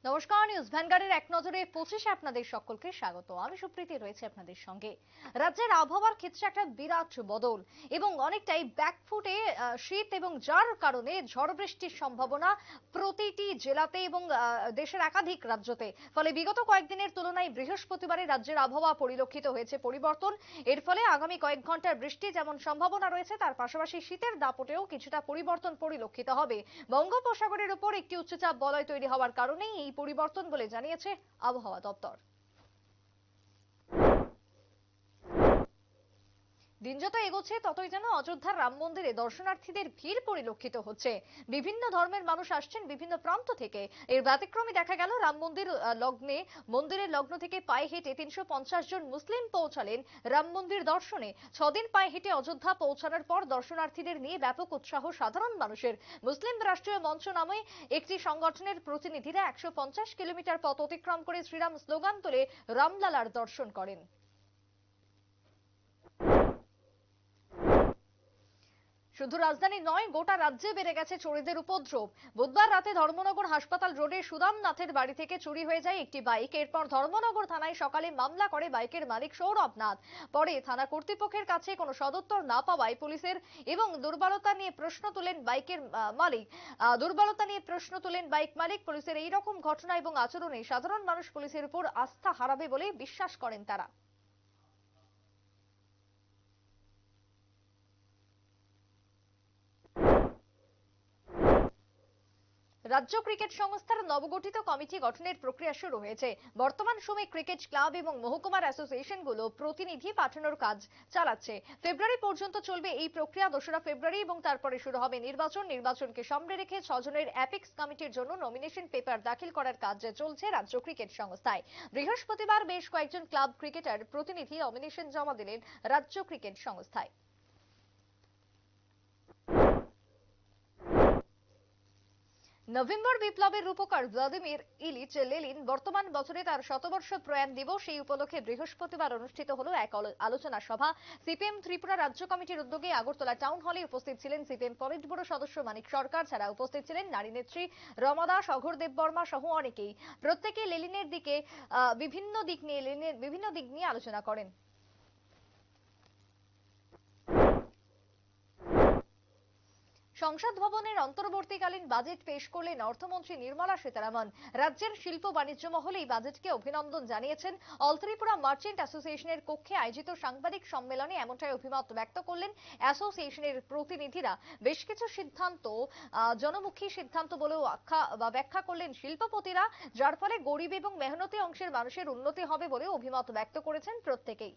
নমস্কার, নিউজ ভ্যানগার্ডের এক নজরে 25 আপনাদের সকলকে স্বাগত। আমি সুপ্রীতি রয়েছে আপনাদের সঙ্গে। রাজ্যের আবহাওয়ার ক্ষেত্রে একটা বিরাট বদল এবং অনেকটাই ব্যাকফুটে শীত, এবং যার কারণে ঝড় বৃষ্টির সম্ভাবনা প্রতিটি জেলাতে এবং দেশের একাধিক রাজ্যতে। ফলে বিগত কয়েকদিনের তুলনায় বৃহস্পতিবারে রাজ্যের আবহাওয়া পরিলক্ষিত হয়েছে পরিবর্তন। এর ফলে আগামী কয়েক ঘন্টার বৃষ্টি যেমন সম্ভাবনা রয়েছে, তার পাশাপাশি শীতের দাপটেও কিছুটা পরিবর্তন পরিলক্ষিত হবে। বঙ্গোপসাগরের উপর একটি উচ্চচাপ বলয় তৈরি হওয়ার কারণেই এই পরিবর্তন বলে জানিয়েছে আবহাওয়া দপ্তর। দিন যত এগোচ্ছে ততই যেন অযোধ্যার রাম মন্দিরে দর্শনার্থীদের ভিড় পরিলক্ষিত হচ্ছে। বিভিন্ন ধর্মের মানুষ আসছেন বিভিন্ন প্রান্ত থেকে। এর ব্যতিক্রমী দেখা গেল রাম মন্দির মন্দিরের লগ্ন থেকে পায়ে হেঁটে 350 জন মুসলিম পৌঁছালেন রাম মন্দির দর্শনে। 6 দিন পায়ে হেঁটে অযোধ্যা পৌঁছানোর পর দর্শনার্থীদের নিয়ে ব্যাপক উৎসাহ সাধারণ মানুষের। মুসলিম রাষ্ট্রীয় মঞ্চ নামে একটি সংগঠনের প্রতিনিধিরা 150 কিলোমিটার পথ অতিক্রম করে শ্রীরাম স্লোগান তুলে রামলালার দর্শন করেন। শুধু রাজধানী নয়, গোটা রাজ্যে বেড়ে গেছে চোরেদের উপদ্রব। বুধবার রাতে ধর্মনগর হাসপাতাল রোডে সুদাম নাথের বাড়ি থেকে চুরি হয়ে যায় একটি বাইক। এরপর ধর্মনগর থানায় সকালে মামলা করে বাইকের মালিক সৌরভ নাথ। পরে থানা কর্তৃপক্ষের কাছে কোনো সদুত্তর না পাওয়ায় পুলিশের এবং দুর্বলতা নিয়ে প্রশ্ন তুলেন বাইক মালিক। পুলিশের এই রকম ঘটনা এবং আচরণে সাধারণ মানুষ পুলিশের উপর আস্থা হারাবে বলে বিশ্বাস করেন তারা। রাজ্য ক্রিকেট সংস্থার নবগঠিত কমিটি গঠনের প্রক্রিয়া শুরু হয়েছে। বর্তমান সময়ে ক্রিকেট ক্লাব এবং মহকুমার অ্যাসোসিয়েশনগুলো প্রতিনিধি পাঠানোর কাজ চালাচ্ছে। ফেব্রুয়ারি পর্যন্ত চলবে এই প্রক্রিয়া। 2রা ফেব্রুয়ারি এবং তারপরে শুরু হবে নির্বাচনকে সামনে রেখে 6 জনের অ্যাপিক্স কমিটির জন্য নমিনেশন পেপার দাখিল করার কাজ চলছে রাজ্য ক্রিকেট সংস্থায়। বৃহস্পতিবার বেশ কয়েকজন ক্লাব ক্রিকেটার প্রতিনিধি নমিনেশন জমা দিলেন রাজ্য ক্রিকেট সংস্থায়। নভেম্বর বিপ্লবের রূপকার ভ্লাদিমির ইলিচ লেনিন বর্তমান বছরে তার শতবর্ষ প্রয়াণ দিবস। এই উপলক্ষে বৃহস্পতিবার অনুষ্ঠিত হলো এক আলোচনা সভা। সিপিএম ত্রিপুরা রাজ্য কমিটির উদ্যোগে আগরতলা টাউন হলে উপস্থিত ছিলেন সিপিএম পলিট ব্যুরো সদস্য মানিক সরকার। ছাড়া উপস্থিত ছিলেন নারী নেত্রী রমা দাস, অঘোর দেববর্মা সহ অনেকেই। প্রত্যেকে লেনিনের বিভিন্ন দিক নিয়ে আলোচনা করেন। সংসদ ভবনের অন্তর্বর্তীকালীন বাজেট পেশ করলেন অর্থমন্ত্রী নির্মলা সীতারামন। রাজ্যের শিল্প বাণিজ্য মহলে এই বাজেটকে অভিনন্দন জানিয়েছেন। অল ত্রিপুরা মার্চেন্ট অ্যাসোসিয়েশনের কক্ষে আয়োজিত সাংবাদিক সম্মেলনে এমনটাই অভিমত ব্যক্ত করলেন অ্যাসোসিয়েশনের প্রতিনিধিরা। বেশ কিছু সিদ্ধান্ত জনমুখী সিদ্ধান্ত বলেও ব্যাখ্যা করলেন শিল্পপতিরা, যার ফলে গরিব এবং মেহনতি অংশের মানুষের উন্নতি হবে বলে অভিমত ব্যক্ত করেছেন প্রত্যেকেই।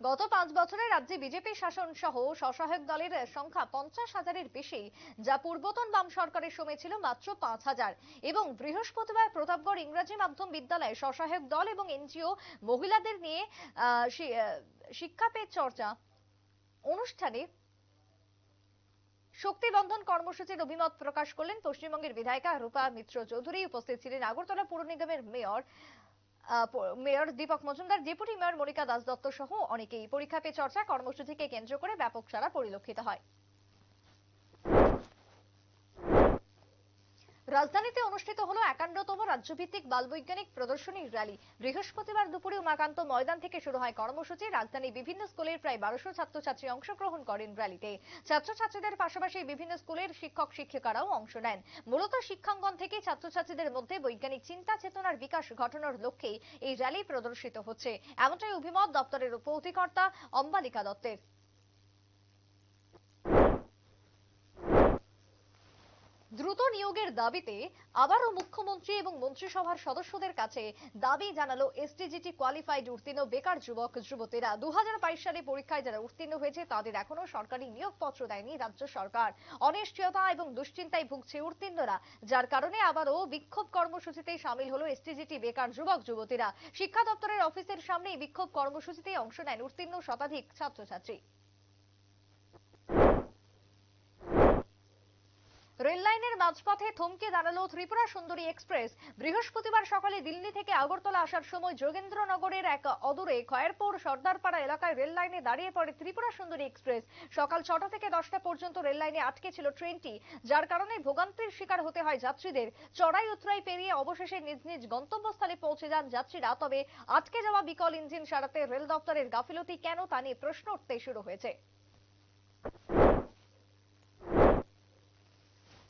গত 5 বছরে রাজ্যে বিজেপি শাসন সহ স্বসহায়ক দলের সংখ্যা 50,000-এর বেশি, যা পূর্বতন বাম সরকারের সময় ছিল মাত্র 5,000। এবং বৃহস্পতিবার প্রতাপগড় ইংরাজী মাধ্যম বিদ্যালয়ে স্বসহায়ক দল এবং এনজিও মহিলাদের নিয়ে শিক্ষা পে চর্চা অনুষ্ঠানে শক্তিবন্ধন কর্মসূচির অভিমত প্রকাশ করলেন পশ্চিমবঙ্গের বিধায়িকা রূপা মিত্র চৌধুরী। উপস্থিত ছিলেন আগরতলা পৌর নিগমের mayor Dipak Majumdar, deputy mayor Monika Das Dutta সহ অনেকেই। পরীক্ষা পে চর্চা কর্মসূচিকে কেন্দ্র করে ব্যাপক সাড়া পরিলক্ষিত হয়। রাজধানীতে অনুষ্ঠিত হলো 51তম রাজ্যভিত্তিক বালবৈজ্ঞানিক প্রদর্শনী র্যালি। বৃহস্পতিবার দুপুরে উমাকান্ত ময়দান থেকে শুরু হয় কর্মসূচি। রাজধানীর বিভিন্ন স্কুলের প্রায় 1200 ছাত্রছাত্রী অংশগ্রহণ করেন র্যালিতে। ছাত্রছাত্রীদের পাশাপাশি বিভিন্ন স্কুলের শিক্ষক শিক্ষিকারাও অংশ নেন। মূলত শিক্ষাঙ্গন থেকে ছাত্রছাত্রীদের মধ্যে বৈজ্ঞানিক চিন্তা চেতনার বিকাশ ঘটানোর লক্ষ্যে এই র্যালি প্রদর্শিত হচ্ছে, এমনটাই অভিমত দপ্তরের উপ অধিকর্তা অম্বালিকা দত্তের। দ্রুত নিয়োগের দাবিতে আবারও মুখ্যমন্ত্রী এবং মন্ত্রিসভার সদস্যদের কাছে দাবি জানালো এসটিজিটি কোয়ালিফাইড উত্তীর্ণ বেকার যুবক যুবতীরা। 2022 সালে পরীক্ষায় যারা উত্তীর্ণ হয়েছে তাদের এখনো সরকারি নিয়োগপত্র দেয়নি রাজ্য সরকার। অনিশ্চয়তা এবং দুশ্চিন্তায় ভুগছে উত্তীর্ণরা, যার কারণে আবারও বিক্ষোভ কর্মসূচিতে সামিল হলো এসটিজিটি বেকার যুবক যুবতীরা। শিক্ষা দপ্তরের অফিসের সামনে এই বিক্ষোভ কর্মসূচিতে অংশ নেন উত্তীর্ণ শতাধিক ছাত্রছাত্রী। রেল লাইনের মাঝপথে থমকে দাঁড়ালো ত্রিপুরা সুন্দরী এক্সপ্রেস। বৃহস্পতিবার সকালে দিল্লি থেকে আগরতলা আসার সময় যোগেন্দ্রনগরের এক অদূরে খয়েরপুর সর্দারপাড়া এলাকায় রেল লাইনে দাঁড়িয়ে পড়ে ত্রিপুরা সুন্দরী এক্সপ্রেস। সকাল 6টা থেকে 10টা পর্যন্ত রেল লাইনে আটকে ছিল ট্রেনটি, যার কারণে ভোগান্তির শিকার হতে হয় যাত্রীদের। চড়াই উতরাই পেরিয়ে অবশেষে নিজ নিজ গন্তব্যস্থলে পৌঁছে যান যাত্রীরা। তবে আটকে যাওয়া বিকল ইঞ্জিন সারাতে রেল দপ্তরের গাফিলতি কেন তা নিয়ে প্রশ্ন উঠতে শুরু হয়েছে।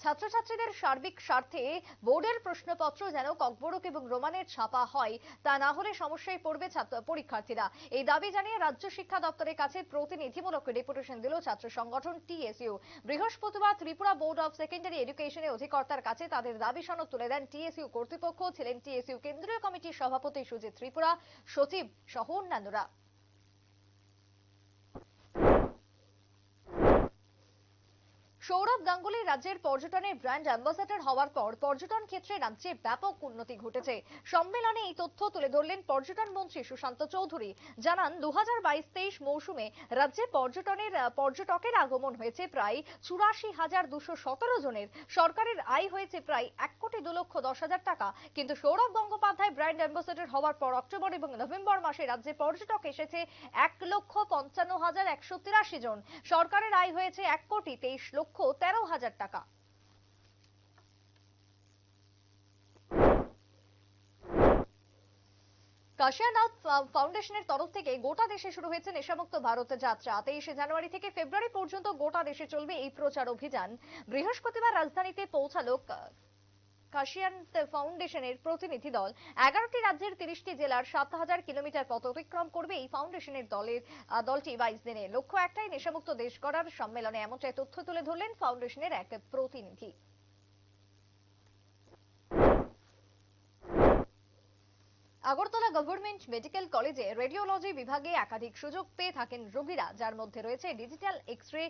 ছাত্রছাত্রীদের সার্বিক স্বার্থে বোর্ডের প্রশ্নপত্র যেন ককবরক এবং রোমানের ছাপা হয়, তা না হলে সমস্যায় পড়বে পরীক্ষার্থীরা। এই দাবি জানিয়ে রাজ্য শিক্ষা দপ্তরের কাছে প্রতিনিধিমূলক ডেপুটেশন দিল ছাত্র সংগঠন টিএসইউ। বৃহস্পতিবার ত্রিপুরা বোর্ড অফ সেকেন্ডারি এডুকেশনের অধিকর্তার কাছে তাদের দাবি সনদ তুলে দেন টিএসইউ কর্তৃপক্ষ। ছিলেন টিএসইউ কেন্দ্রীয় কমিটির সভাপতি সুজিত ত্রিপুরা, সচিব সহ অন্যান্যরা। সৌরভ গাঙ্গুলি রাজ্যের পর্যটনের ব্র্যান্ড অ্যাম্বাসাডর হওয়ার পর পর্যটন ক্ষেত্রে রাজ্যে ব্যাপক উন্নতি ঘটেছে। সম্মেলনে এই তথ্য তুলে ধরলেন পর্যটন মন্ত্রী সুশান্ত চৌধুরী। জানান, 2022-23 মৌসুমে রাজ্যে পর্যটকের আগমন হয়েছে প্রায় 84,217 জনের। সরকারের আয় হয়েছে প্রায় 1,02,10,000 টাকা। কিন্তু সৌরভ গঙ্গোপাধ্যায় ব্র্যান্ড অ্যাম্বাসাডর হওয়ার পর অক্টোবর এবং নভেম্বর মাসে রাজ্যে পর্যটক এসেছে 1,55,183 জন। সরকারের আয় হয়েছে 1,23,13,000 টাকা। কাশিয়ানাথ ফাউন্ডেশনের তরফ থেকে গোটা দেশে শুরু হয়েছে নেশামুক্ত ভারত যাত্রা। 23 জানুয়ারি থেকে ফেব্রুয়ারি পর্যন্ত গোটা দেশে চলবে এই প্রচার অভিযান। বৃহস্পতিবার রাজধানীতে পৌঁছালো কাশিয়ানাথ ফাউন্ডেশনের প্রতিনিধি দল। 11টি রাজ্যের 30টি জেলার 7,000 কিলোমিটার পথ অতিক্রম করবে এই ফাউন্ডেশনের দলটি 22 দিনে। লক্ষ্য একটাই, নেশামুক্ত দেশ গড়ার। সম্মেলনে এমনটাই তথ্য তুলে ধরলেন ফাউন্ডেশনের এক প্রতিনিধি। আগরতলা গভর্নমেন্ট মেডিকেল কলেজে রেডিওলজি বিভাগে একাধিক সুযোগ পেয়ে থাকেন রোগীরা, যার মধ্যে রয়েছে digital X ray,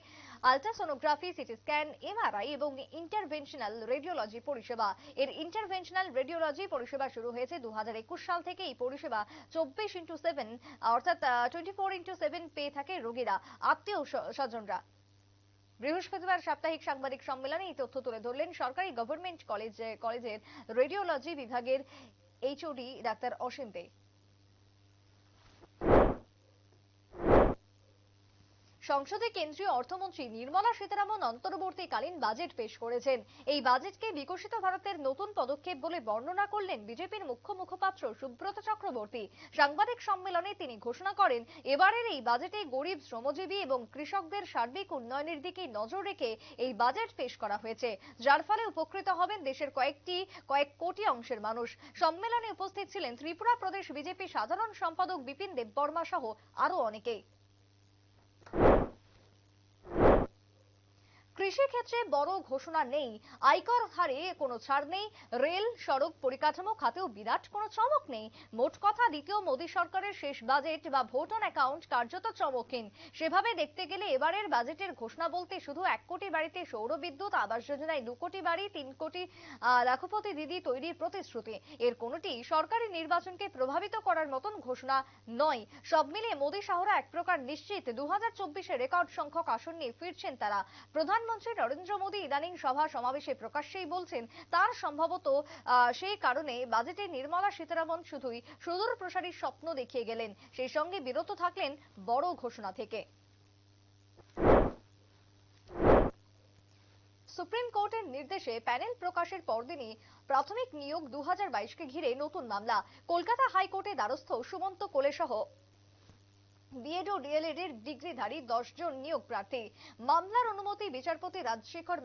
ultrasonography, CT scan, MRI এবং ইন্টারভেনশনাল রেডিওলজি পরিষেবা। এর ইন্টারভেনশনাল রেডিওলজি পরিষেবা শুরু হয়েছে 2021 সাল থেকে। এই পরিষেবা 24x7 অর্থাৎ 24x7 পেয়ে থাকে রোগীরা, আত্মীয় স্বজনরা। বৃহস্পতিবার সাপ্তাহিক সাংবাদিক সম্মেলনে এই তথ্য তুলে ধরলেন সরকারি গভর্নমেন্ট কলেজের রেডিওলজি বিভাগের এইচওডি ডাক্তার অসীম দে। সংসদে কেন্দ্রীয় অর্থমন্ত্রী নির্মলা সীতারামন অন্তর্বর্তীকালীন বাজেট পেশ করেছেন। এই বাজেটকে বিকশিত ভারতের নতুন পদক্ষেপ বলে বর্ণনা করলেন বিজেপির মুখ্য মুখপাত্র সুব্রত চক্রবর্তী। সাংবাদিক সম্মেলনে তিনি ঘোষণা করেন, এবারের এই বাজেটে গরিব, শ্রমজীবী এবং কৃষকদের সার্বিক উন্নয়নের দিকে নজর রেখে এই বাজেট পেশ করা হয়েছে, যার ফলে উপকৃত হবেন দেশের কয়েক কোটি অংশের মানুষ। সম্মেলনে উপস্থিত ছিলেন ত্রিপুরা প্রদেশ বিজেপি সাধারণ সম্পাদক বিপিন দেববর্মা সহ আরো অনেকে। কৃষি ক্ষেত্রে বড় ঘোষণা নেই, আয়কর হারে কোনো ছাড় নেই, রেল, সড়ক, পরিকাঠামো খাতেও বিরাট কোনো চমক নেই। মোট কথা, দ্বিতীয় মোদী সরকারের শেষ বাজেট বা ভোট অন অ্যাকাউন্ট কার্যত চমকহীন। সেভাবে দেখতে গেলে এবারের বাজেটের ঘোষণা বলতে শুধু 1 কোটি বাড়িতে সৌর বিদ্যুৎ, আবাস যোজনায় 2 কোটি বাড়ি, 3 কোটি লাখপতি দিদি তৈরির প্রতিশ্রুতি। এর কোনোটি সরকারি নির্বাচনকে প্রভাবিত করার মতন ঘোষণা নয়। সব মিলিয়ে মোদী শাহরা এক প্রকার নিশ্চিত 2024-এ রেকর্ড সংখ্যক আসন নিয়ে ফিরছেন তারা। প্রধানমন্ত্রী নরেন্দ্র মোদী ইদানিং সভা সমাবেশে প্রকাশ্যেই বলছেন, তার সম্ভবত সেই কারণে বাজেটে নির্মলা সীতারামন শুধুই সুদূর প্রসারী স্বপ্ন দেখিয়ে গেলেন, সেই সঙ্গে বিরত থাকলেন বড় ঘোষণা থেকে। সুপ্রিম কোর্টের নির্দেশে প্যানেল প্রকাশের পরদিনই প্রাথমিক নিয়োগ 2022-কে ঘিরে নতুন মামলা। কলকাতা হাইকোর্টে দ্বারস্থ সুমন্ত কোলে সহ বিএড ও ডিএলএড এর ডিগ্রিধারী 10 জন নিয়োগ প্রার্থী। মামলার অনুমতি বিচারপতি রাজশেখর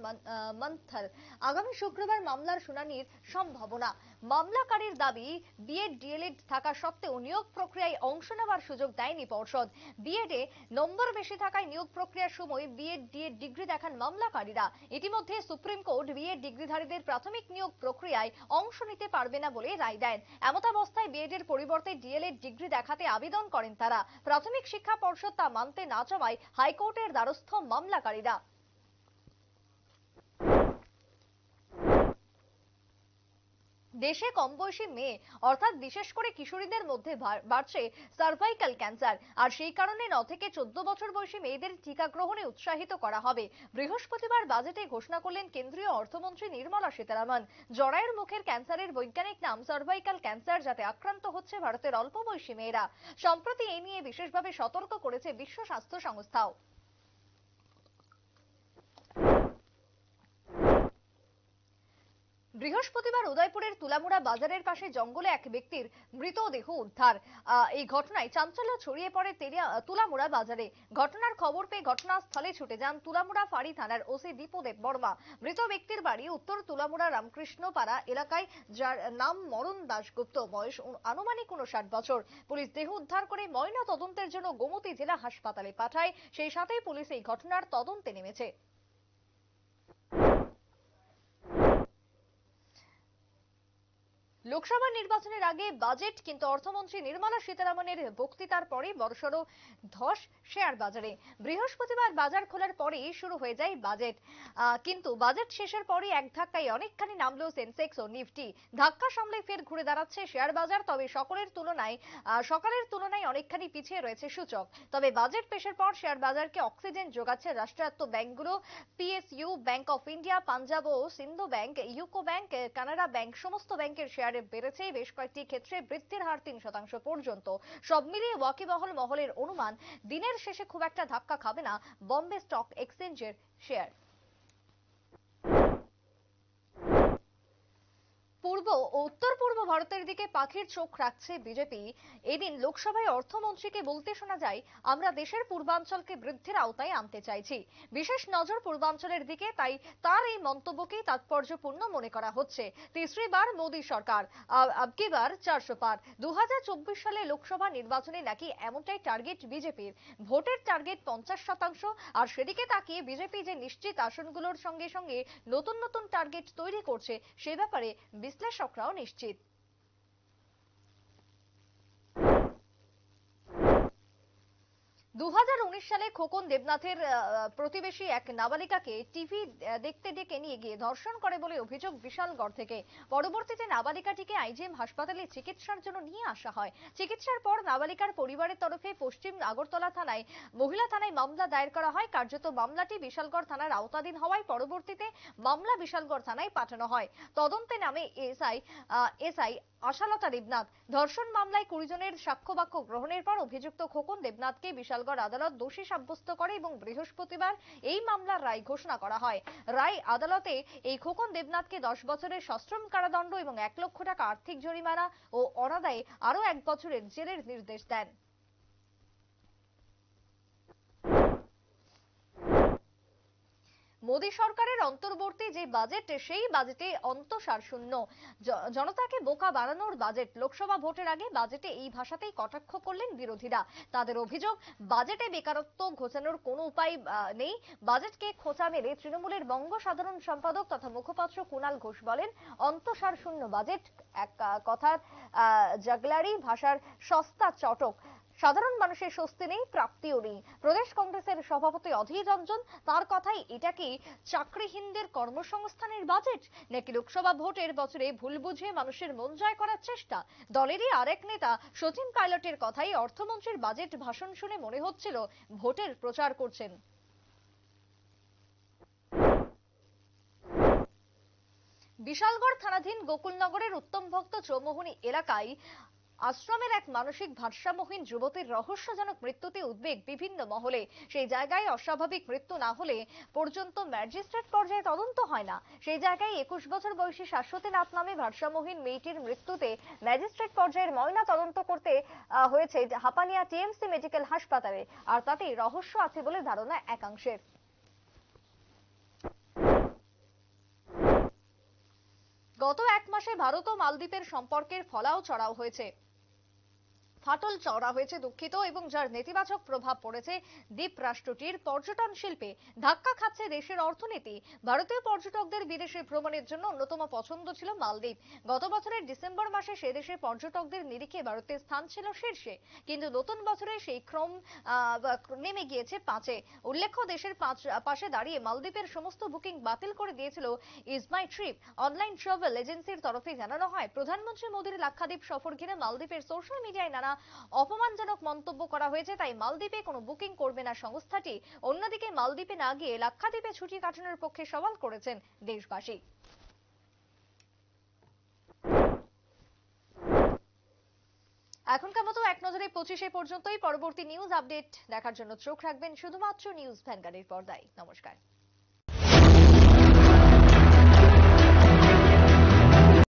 মন্থর। আগামী শুক্রবার মামলার শুনানির সম্ভাবনা। মামলাকারীর দাবি, বিএড ডিএলএড থাকা সত্ত্বেও নিয়োগ প্রক্রিয়ায় অংশ নেওয়ার সুযোগ দেয়নি পর্ষদ। বিএড এ নম্বর বেশি থাকায় নিয়োগ প্রক্রিয়ার সময় বিএড ডিএড ডিগ্রি দেখান মামলাকারীরা। ইতিমধ্যে সুপ্রিম কোর্ট বিএড ডিগ্রিধারীদের প্রাথমিক নিয়োগ প্রক্রিয়ায় অংশ নিতে পারবে না বলে রায় দেন। এমতাবস্থায় বিএড এর পরিবর্তে ডিএলএড ডিগ্রি দেখাতে আবেদন করেন তারা। প্রাথমিক শিক্ষা পর্ষদ তা মানতে না চাওয়ায় হাইকোর্টের দ্বারস্থ মামলাকারীরা। দেশে কম বয়সী মেয়ে অর্থাৎ বিশেষ করে কিশোরীদের মধ্যে বাড়ছে সার্ভাইকাল ক্যান্সার, আর সেই কারণে 9 থেকে 14 বছর বয়সী মেয়েদের টিকা গ্রহণে উৎসাহিত করা হবে। বৃহস্পতিবার বাজেটে ঘোষণা করলেন কেন্দ্রীয় অর্থমন্ত্রী নির্মলা সীতারামন। জরায়ুর মুখের ক্যান্সারের বৈজ্ঞানিক নাম সার্ভাইকাল ক্যান্সার, যাতে আক্রান্ত হচ্ছে ভারতের অল্প বয়সী মেয়েরা। সম্প্রতি এই নিয়ে বিশেষভাবে সতর্ক করেছে বিশ্ব স্বাস্থ্য সংস্থাও। বৃহস্পতিবার উদয়পুরের তুলামুড়া বাজারের পাশে জঙ্গলে এক ব্যক্তির মৃতদেহ উদ্ধার। এই ঘটনায় চাঞ্চল্য ছড়িয়ে পড়ে তুলামুড়া বাজারে। ঘটনার খবর পেয়ে ঘটনাস্থলে ছুটে যান তুলামুড়া ফাঁড়ি থানার ওসি দীপদেব বর্মা। মৃত ব্যক্তির বাড়ি উত্তর তুলামুড়া রামকৃষ্ণ পাড়া এলাকায়, যার নাম মরণ দাশগুপ্ত, বয়স আনুমানিক 59 বছর। পুলিশ দেহ উদ্ধার করে ময়না তদন্তের জন্য গোমতী জেলা হাসপাতালে পাঠায়। সেই সাথেই পুলিশ এই ঘটনার তদন্তে নেমেছে। লোকসভা নির্বাচনের আগে বাজেট, কিন্তু অর্থমন্ত্রী নির্মলা সীতারামনের বক্তৃতার পরে বড়সড় ধস শেয়ার বাজারে। বৃহস্পতিবার বাজার খোলার পরেই শুরু হয়ে যায় বাজেট, কিন্তু বাজেট শেষের পরে এক ধাক্কায় অনেকখানি নামলো সেন্সেক্স ও নিফটি। ধাক্কা সামলে ফের ঘুরে দাঁড়াচ্ছে শেয়ার বাজার। তবে সকালের তুলনায় অনেকখানি পিছিয়ে রয়েছে সূচক। তবে বাজেট পেশের পর শেয়ার বাজারকে অক্সিজেন যোগাচ্ছে রাষ্ট্রায়ত্ত ব্যাংকগুলো। PSU, bank of India, Punjab ও Sindh bank, UCO bank, Canara bank সমস্ত ব্যাংকের শেয়ার বেড়েছে। বেশ কয়েকটি ক্ষেত্রে বৃদ্ধির হার 3% পর্যন্ত। সব মিলিয়ে ওয়াকিবহল মহলের অনুমান, দিনের শেষে খুব একটা ধাক্কা খাবে না বম্বে স্টক এক্সচেঞ্জের শেয়ার। পূর্ব ও উত্তর পূর্ব ভারতের দিকে পাখির চোখ রাখছে বিজেপি। এদিন লোকসভায় অর্থমন্ত্রীকে বলতে শোনা যায়, আমরা দেশের পূর্বাঞ্চলকে বৃদ্ধির আওতায় আনতে চাইছি, বিশেষ নজর পূর্বাঞ্চলের দিকে। তাই তার এই মন্তব্যকেই তাৎপর্যপূর্ণ মনে করা হচ্ছে। তিসরিবার মোদী সরকার, আবকিবার 400 পার। 2024 সালে লোকসভা নির্বাচনে নাকি এমনটাই টার্গেট বিজেপির। ভোটের টার্গেট 50%। আর সেদিকে তাকিয়ে বিজেপি যে নিশ্চিত আসনগুলোর সঙ্গে সঙ্গে নতুন নতুন টার্গেট তৈরি করছে, সে ব্যাপারে বিশ্লেষকরাও নিশ্চিত। 2019 সালে খোকন দেবনাথের প্রতিবেশী এক নাবালিকাকে টিভি দেখতে ডেকে নিয়ে গিয়ে ধর্ষণ করে বলে অভিযোগ বিশালগড় থেকে। পরবর্তীতে নাবালিকাটিকে আইজিএম হাসপাতালে চিকিৎসার জন্য নিয়ে আসা হয়। চিকিৎসার পর নাবালিকার পরিবারের তরফে পশ্চিম আগরতলা মহিলা থানায় মামলা দায়ের করা হয়। কার্যত মামলাটি বিশালগড় থানার আওতাধীন হওয়ায় পরবর্তীতে মামলা বিশালগড় থানায় পাঠানো হয়। তদন্তে নামে এসআই আশালতা দেবনাথ। ধর্ষণ মামলায় 20 জনের সাক্ষ্য বাক্য গ্রহণের পর অভিযুক্ত খোকন দেবনাথকে বিশালগড় আদালত দোষী সাব্যস্ত করে এবং বৃহস্পতিবার এই মামলার রায় ঘোষণা করা হয়। রায় আদালতে এই খোকন দেবনাথকে 10 বছরের সশ্রম কারাদণ্ড এবং 1 লক্ষ টাকা আর্থিক জরিমানা ও অনাদায়ে আরো 1 বছরের জেলের নির্দেশ দেন। মোদী সরকারের অন্তর্বর্তী যে বাজেট, সেই বাজেটে অন্তঃসার শূন্য, জনতাকে বোকা বানানোর বাজেট। লোকসভা ভোটের আগে বাজেটে এই ভাষাতেই কটাক্ষ করলেন বিরোধীরা। তাদের অভিযোগ, বাজেটে বেকারত্ব ঘোচানোর কোনো উপায় নেই। বাজেটকে খোঁচা মেরে তৃণমূলের বঙ্গ সাধারণ সম্পাদক তথা মুখপাত্র কুণাল ঘোষ বলেন, অন্তঃসার শূন্য বাজেট, এক কথার জাগলারি ভাষার সস্তা চটক। সাধারণ মানুষের স্বস্তি নেই, প্রাপ্তিও নেই। প্রদেশ কংগ্রেসের সভাপতি অধীর রঞ্জন, তার কথাই এটা কি চাকরিহীনদের কর্মসংস্থানের বাজেট, নাকি লোকসভা ভোটের বছরে ভুল বুঝিয়ে মানুষের মন জয় করার চেষ্টা? দলেরই আরেক নেতা সচিন পাইলটের কথাই, অর্থমন্ত্রীর বাজেট ভাষণ শুনে মনে হচ্ছিল ভোটের প্রচার করছেন। বিশালগড় থানাধীন গোকুলনগরের উত্তমভক্ত চৌমুহনী এলাকায় আশ্রমের এক মানসিক ভারসাম্যহীন যুবতীর রহস্যজনক মৃত্যুতে উদ্বেগ বিভিন্ন মহলে। সেই জায়গায় অস্বাভাবিক মৃত্যু না হলে পর্যন্ত ম্যাজিস্ট্রেট পর্যায়ে তদন্ত হয় না। সেই জায়গায় 21 বছর বয়সী শাশ্বতী নাথ নামে ভারসাম্যহীন মেয়েটির মৃত্যুতে ম্যাজিস্ট্রেট পর্যায়ের ময়না তদন্ত করতে হয়েছে হাপানিয়া টিএমসি মেডিকেল হাসপাতালে। আর তাতেই রহস্য আছে বলে ধারণা একাংশের। গত 1 মাসে ভারত ও মালদ্বীপের সম্পর্কের ফলাও চড়াও হয়েছে। ফাটল চওড়া হয়েছে দুঃখিত, এবং যার নেতিবাচক প্রভাব পড়েছে দ্বীপ রাষ্ট্রটির পর্যটন শিল্পে। ধাক্কা খাচ্ছে দেশের অর্থনীতি। ভারতীয় পর্যটকদের বিদেশে ভ্রমণের জন্য অন্যতম পছন্দ ছিল মালদ্বীপ। গত বছরের ডিসেম্বর মাসে সে দেশে পর্যটকদের নিরিখে ভারতের স্থান ছিল শীর্ষে, কিন্তু নতুন বছরে সেই ক্রম নেমে গিয়েছে পাঁচে। উল্লেখ্য, দেশের পাশে দাঁড়িয়ে মালদ্বীপের সমস্ত বুকিং বাতিল করে দিয়েছিল is my trip online travel এজেন্সির তরফে। জানানো হয়, প্রধানমন্ত্রী মোদীর লাক্ষাদ্বীপ সফর ঘিরে মালদ্বীপের সোশ্যাল মিডিয়ায় নানা অপমানজনক মন্তব্য করা হয়েছে, তাই মালদ্বীপে কোনো বুকিং করবে না সংস্থাটি। অন্যদিকে মালদ্বীপে না গিয়ে লাক্ষাদ্বীপে ছুটি কাটানোর পক্ষে সওয়াল করেছেন দেশবাসী। এখনকার মতো এক নজরে 25 পর্যন্তই। পরবর্তী নিউজ আপডেট দেখার জন্য চোখ রাখবেন শুধুমাত্র নিউজ ভ্যানগার্ডের পর্দায়। নমস্কার।